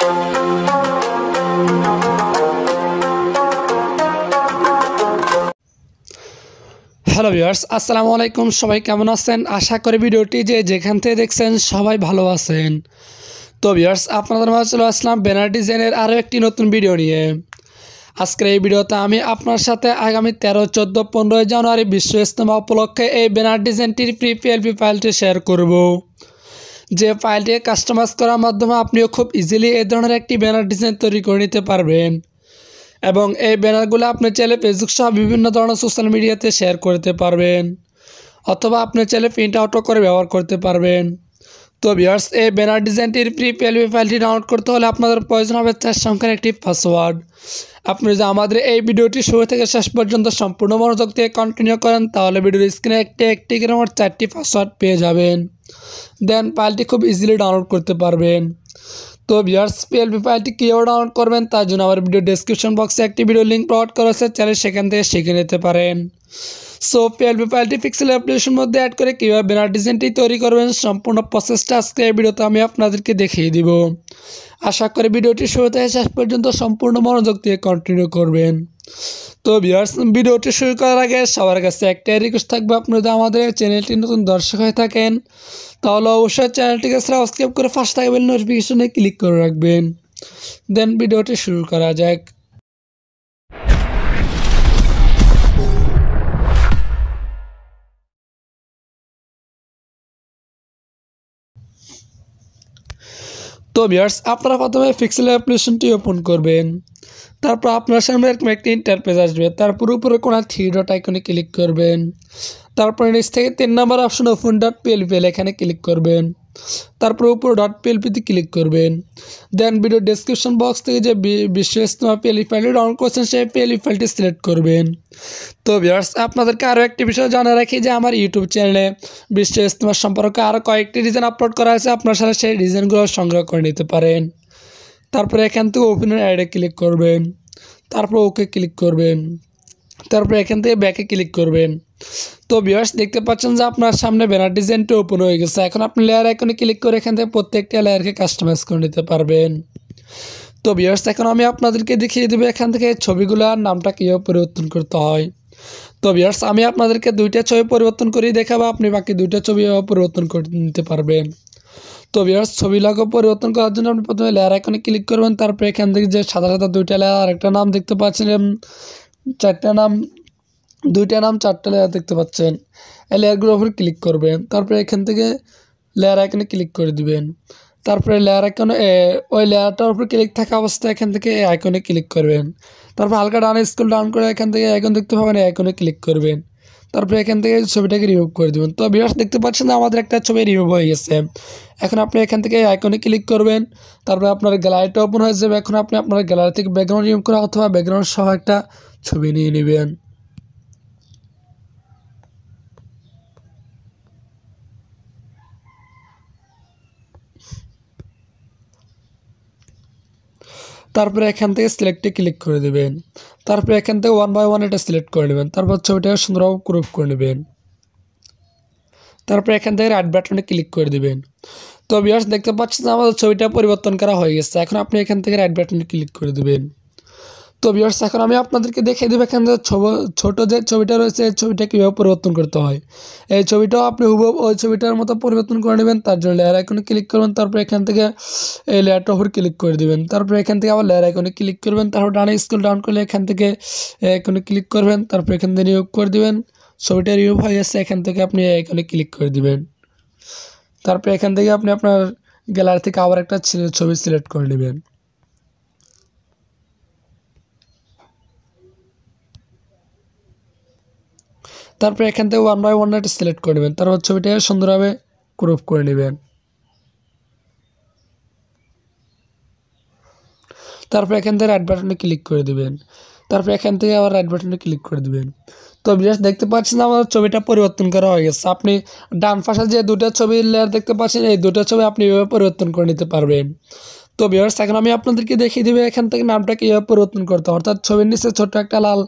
Hello viewers, আসসালামু আলাইকুম। সবাই কেমন আছেন? আশা করি ভিডিওটি যেখান থেকে দেখছেন সবাই ভালো আছেন। তো ভিউয়ার্স, আপনাদের মাঝে চলে আসলাম ব্যানার ডিজাইনের আরও একটি নতুন ভিডিও নিয়ে। আজকের এই ভিডিওতে আমি আপনার সাথে আগামী 13, 14, 15 জানুয়ারি বিশ্ব ইজতেমা উপলক্ষে এই ব্যানার ডিজাইনটির PLP ফাইলটি শেয়ার করব। যে ফাইলটি কাস্টমাইজ করার মাধ্যমে আপনিও খুব ইজিলি এই ধরনের একটি ব্যানার ডিজাইন তৈরি করে নিতে পারবেন এবং এই ব্যানারগুলো আপনি চাইলে ফেসবুক সহ বিভিন্ন ধরনের সোশ্যাল মিডিয়াতে শেয়ার করতে পারবেন অথবা আপনি চাইলে প্রিন্ট আউটও করে ব্যবহার করতে পারবেন। তো ভিউয়ার্স, এই ব্যানার ডিজাইনটির PLP ফাইলটি ডাউনলোড করতে হলে আপনাদের প্রয়োজন হবে 4 সংখ্যার একটি পাসওয়ার্ড। আপনি যদি আমাদের এই ভিডিওটি শুরু থেকে শেষ পর্যন্ত সম্পূর্ণ মনোযোগ দিয়ে কন্টিনিউ করেন তাহলে ভিডিওর স্ক্রিনে একটি করে মোট 4টি পাসওয়ার্ড পেয়ে যাবেন। দেন ফাইলটি খুব ইজিলি ডাউনলোড করতে পারবেন। তো ভিউয়ার্স, PLP ফাইলটি কীভাবে ডাউনলোড করবেন তার জন্য আমার ভিডিও ডেসক্রিপশন বক্সে একটি ভিডিও লিঙ্ক প্রোভাইড করা আছে, চাইলে সেখান থেকে শিখে নিতে পারেন। সো PLP ফাইলটি পিক্সেল অ্যাপ্লিকেশনের মধ্যে অ্যাড করে কীভাবে ব্যানার ডিজাইনটি তৈরি করবেন সম্পূর্ণ প্রসেসটা আজকে এই ভিডিওতে আমি আপনাদেরকে দেখিয়ে দিব। আশা করি ভিডিওটি শুরু থেকে শেষ পর্যন্ত সম্পূর্ণ মনোযোগ দিয়ে কন্টিনিউ করবেন। তো ভিউয়ার্স, ভিডিওটি শুরু করার আগে সবার কাছে একটাই রিকোয়েস্ট থাকবে, আপনি যদি আমাদের চ্যানেলটি নতুন দর্শক হয়ে থাকেন তাহলে অবশ্যই চ্যানেলটিকে সাবস্ক্রাইব করে পাশে থাকা বেল নোটিফিকেশনে ক্লিক করে রাখবেন। দেন ভিডিওটি শুরু করা যাক। তো ভিউয়ার্স, আপনারা প্রথমে পিক্সেল অ্যাপ্লিকেশনটি ওপেন করবেন। তারপর আপনার সামনে একটি ইন্টারফেস আসবে। তারপর উপরে কোনো 3 ডট আইকনে ক্লিক করবেন। তারপর নিচ থেকে 3 নম্বর অপশন ওপেন .plp এখানে ক্লিক করবেন। তারপর উপরে .plp-তে ক্লিক করবেন। দেন ভিডিও ডেসক্রিপশন বক্স থেকে যে বিশ্ব ইজতেমা PLP ফাইলটি ডাউনলোড করছেন সেই PLP ফাইলটি সিলেক্ট করবেন। তো ভিউয়ার্স, আপনাদেরকে আরও একটি বিষয় জানিয়ে রাখি যে আমার ইউটিউব চ্যানেলে বিশ্ব ইজতেমা সম্পর্কে আরও কয়েকটি ডিজাইন আপলোড করা হয়েছে, আপনার সাথে সেই ডিজাইনগুলো সংগ্রহ করে নিতে পারেন। তারপরে এখান থেকে ওপেনের অ্যাডে ক্লিক করবেন। তারপর ওকে ক্লিক করবেন। তারপর এখান থেকে ব্যাকে ক্লিক করবেন। তো ভিউয়ার্স, দেখতে পাচ্ছেন যে আপনার সামনে ব্যানার ডিজাইনটি ওপেন হয়ে গেছে। এখন আপনি লেয়ার আইকনে ক্লিক করে এখান থেকে প্রত্যেকটা লেয়ারকে কাস্টমাইজ করে নিতে পারবেন। তো ভিউয়ার্স, এখন আমি আপনাদেরকে দেখিয়ে দেবো এখান থেকে ছবিগুলোর নামটা কীভাবে পরিবর্তন করতে হয়। তো ভিউয়ার্স, আমি আপনাদেরকে 2টা ছবি পরিবর্তন করেই দেখাবো, আপনি বাকি 2টা ছবি পরিবর্তন করে নিতে পারবেন। তো ভিউয়ার্স, ছবিগুলোকে পরিবর্তন করার জন্য আপনি প্রথমে লেয়ার আইকনে ক্লিক করবেন। তারপর এখান থেকে যে সাদা 2টা লেয়ার আরেকটা নাম দেখতে পাচ্ছেন, 4টা নাম, 2টা নাম, 4টা লেয়ার দেখতে পাচ্ছেন, এই লেয়ারগুলোর উপর ক্লিক করবেন। তারপরে এখান থেকে লেয়ার আইকনে ক্লিক করে দিবেন। তারপরে লেয়ার আইকনে ওই লেয়ারটার উপর ক্লিক থাকা অবস্থায় এখান থেকে এই আইকনে ক্লিক করবেন। তারপর হালকা ডানে স্ক্রল ডাউন করে এখান থেকে আইকন দেখতে পাবেন, এই আইকনে ক্লিক করবেন। তারপরে এখান থেকে ছবিটাকে রিমুভ করে দেবেন। তো ভিউয়ার্স, দেখতে পাচ্ছেন যে আমাদের একটা ছবি রিমুভ হয়ে গেছে। এখন আপনি এখান থেকে আইকনে ক্লিক করবেন। তারপরে আপনার গ্যালারিটা ওপেন হয়ে যাবে। এখন আপনি আপনার গ্যালারি থেকে ব্যাকগ্রাউন্ড রিমুভ করা অথবা ব্যাকগ্রাউন্ড সহ একটা ছবি নিয়ে নেবেন। তারপরে এখান থেকে সিলেক্টে ক্লিক করে দেবেন। তারপরে এখান থেকে 1 বাই 1 এটা সিলেক্ট করে নেবেন। তারপর ছবিটাকে সুন্দরভাবে ক্রপ করে নেবেন। তারপরে এখান থেকে রাইট বাটনে ক্লিক করে দেবেন। তো ভিউয়ার্স, দেখতে পাচ্ছেন যে আমাদের ছবিটা পরিবর্তন করা হয়ে গেছে। এখন আপনি এখান থেকে রাইট বাটনে ক্লিক করে দেবেন। তো ভিউয়ার্স, এখন আমি আপনাদেরকে দেখিয়ে দেবো এখান থেকে ছোটো যে ছবিটা রয়েছে এই ছবিটা কীভাবে পরিবর্তন করতে হয়। এই ছবিটাও আপনি হুবহু ওই ছবিটার মতো পরিবর্তন করে নেবেন। তার জন্য লেয়ার আইকনে ক্লিক করবেন। তারপর এখান থেকে এই লেয়ারটার উপর ক্লিক করে দেবেন। তারপর এখান থেকে আবার লেয়ার আইকনে ক্লিক করবেন। তারপর ডানে স্ক্রল ডাউন করলে এখান থেকে আইকনে ক্লিক করবেন। তারপর এখান থেকে রিমুভ করে দেবেন। ছবিটা রিমুভ হয়ে গেছে, এখান থেকে আপনি আইকনে ক্লিক করে দেবেন। তারপর এখান থেকে আপনি আপনার গ্যালারি থেকে আবার একটা ছবি সিলেক্ট করে নেবেন। তারপর এখান থেকে 1 বাই 1 এটা সিলেক্ট করে নেবেন। তারপর ছবিটাকে সুন্দরভাবে ক্রপ করে নেবেন। তারপর এখান থেকে রাইট বাটনে ক্লিক করে দেবেন। তারপর এখান থেকে আবার রাইট বাটনে ক্লিক করে দেবেন। তো ভিউয়ার্স, দেখতে পাচ্ছেন আমাদের ছবিটা পরিবর্তন করা হয়ে গেছে। আপনি ডান পাশে যে 2টা ছবির লেয়ার দেখতে পাচ্ছেন এই 2টা ছবি আপনি এভাবে পরিবর্তন করে নিতে পারবেন। তো ভিউয়ার্স, এখন আমি আপনাদেরকে দেখিয়ে দেবো এখান থেকে নামটা কীভাবে পরিবর্তন করতে হয়। অর্থাৎ ছবির নিচে ছোট্ট একটা লাল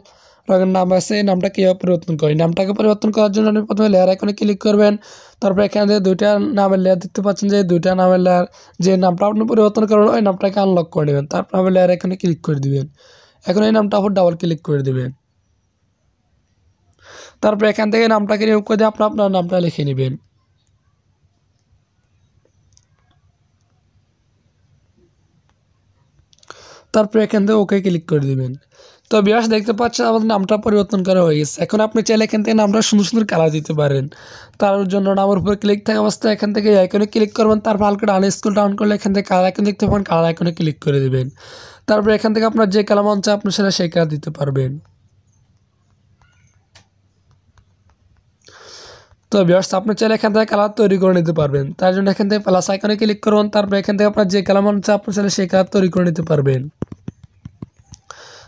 রঙের নাম আছে, এই নামটা কীভাবে পরিবর্তন করি। নামটাকে পরিবর্তন করার জন্য আপনি প্রথমে লেয়ার আইকনে ক্লিক করবেন। তারপর এখান থেকে 2টা নামের লেয়ার দেখতে পাচ্ছেন, যে 2টা নামের লেয়ার, যে নামটা আপনি পরিবর্তন করবেন ওই নামটাকে আনলক করে নেবেন। তারপর আপনি লেয়ার আইকনে ক্লিক করে দিবেন। এখন এই নামটা আবার ডাবল ক্লিক করে দেবেন। তারপর এখান থেকে নামটাকে রিমুভ করে দিয়ে আপনার নামটা লিখে নেবেন। তারপর এখান থেকে ওকে ক্লিক করে দিবেন। তো ভিউয়ার্স দেখতে পাচ্ছেন আমাদের নামটা পরিবর্তন করা হয়ে গেছে। এখন আপনি চাইলে এখান থেকে নামটা সুন্দর সুন্দর কালার দিতে পারেন। তার জন্য নামের উপর ক্লিক থাকা অবস্থায় এখান থেকে আইকনে ক্লিক করবেন। তারপর হালকা ডানে স্ক্রল ডাউন করলে এখান থেকে কালার আইকন দেখতে পাবেন, কালার আইকনে ক্লিক করে দিবেন। তারপর এখান থেকে আপনার যে কালার মন চায় আপনি সেটা সেই কালার দিতে পারবেন। তো ভিউয়ার্স আপনি চাইলে এখান থেকে কালার তৈরি করে নিতে পারবেন। তার জন্য এখান থেকে প্লাস আইকনে ক্লিক করুন। তারপর এখান থেকে আপনার যে কালার মন চায় আপনি চাইলে সেই কালার তৈরি করে নিতে পারবেন।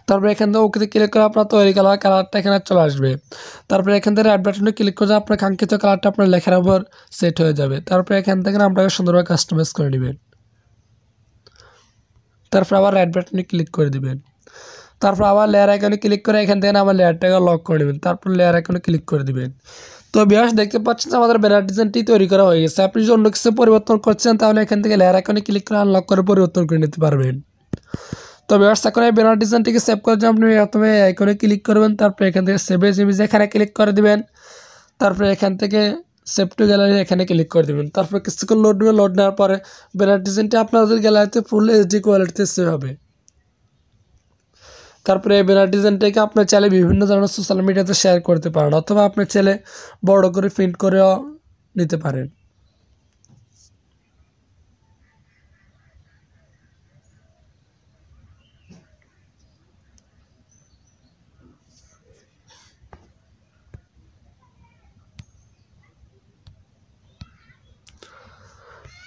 তারপরে এখান থেকে ওকে ক্লিক করে আপনার তৈরি কালারটা এখানে চলে আসবে। তারপরে এখান থেকে রাইট বাটনে ক্লিক করে আপনার কাঙ্ক্ষিত কালারটা আপনার লেখার উপর সেট হয়ে যাবে। তারপরে এখান থেকে নামটাকে সুন্দরভাবে কাস্টমাইজ করে নেবেন। তারপর আবার রাইট বাটনে ক্লিক করে দিবেন। তারপর আবার লেয়ার আইকনে ক্লিক করে এখান থেকে আমার লেয়ারটাকে লক করে নেবেন। তারপর লেয়ার আইকনে ক্লিক করে দিবেন। তো ভিউয়ার্স দেখতে পাচ্ছেন আমাদের ব্যানার ডিজাইনটি তৈরি করা হয়ে গেছে। আপনি যদি অন্য কিছু পরিবর্তন করছেন তাহলে এখান থেকে লেয়ার আইকনে ক্লিক করে আনলক করে পরিবর্তন করে নিতে পারবেন। তো ভিউয়ার্স এখন এই ব্যানার ডিজাইনটিকে সেভ করার জন্য আপনি প্রথমে আইকনে ক্লিক করবেন। তারপরে এখান থেকে সেভ এজ ইমেজ এখানে ক্লিক করে দিবেন। তারপরে এখান থেকে সেভ টু গ্যালারি এখানে ক্লিক করে দেবেন। তারপর কিছুক্ষণ লোড নেবে, লোড নেওয়ার পরে ব্যানার ডিজাইনটি আপনাদের গ্যালারিতে ফুল এইচডি কোয়ালিটিতে সেভ হবে। তারপরে এই ব্যানার ডিজাইনটাকে আপনি চাইলে বিভিন্ন ধরনের সোশ্যাল মিডিয়াতে শেয়ার করতে পারেন, অথবা আপনি চাইলে বড় করে প্রিন্ট করেও নিতে পারেন।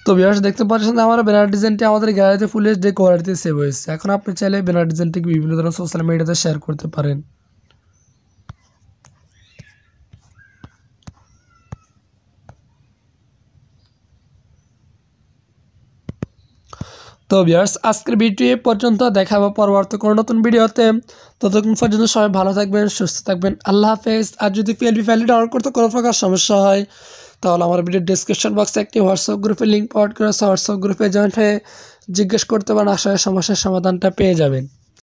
তো ভিউয়ার্স দেখতে পাচ্ছেন আমার ব্যানার ডিজাইনটি আমাদের গ্যালারিতে ফুল এইচডি কোয়ালিটিতে সেভ হয়েছে। এখন আপনি চাইলে ব্যানার ডিজাইনটিকে বিভিন্ন ধরনের সোশ্যাল মিডিয়াতে শেয়ার করতে পারেন। তো ভিউয়ার্স আজকের ভিডিও এ পর্যন্ত, দেখাবো পরবর্তী কোনো নতুন ভিডিওতে। ততক্ষণ পর্যন্ত সবাই ভালো থাকবেন, সুস্থ থাকবেন, আল্লাহ হাফেজ। আর যদি পিএলপি ফাইলটি ডাউনলোড করতে কোনো প্রকার সমস্যা হয় তাহলে আমার ভিডিওর ডিসক্রিপশন বক্সে একটি হোয়াটসঅ্যাপ গ্রুপের লিঙ্ক প্রোভাইড করেছে। হোয়াটসঅ্যাপ গ্রুপে জয়েন হয়ে জিজ্ঞেস করতে পারেন, আশা করি সমস্যার সমাধানটা পেয়ে যাবেন।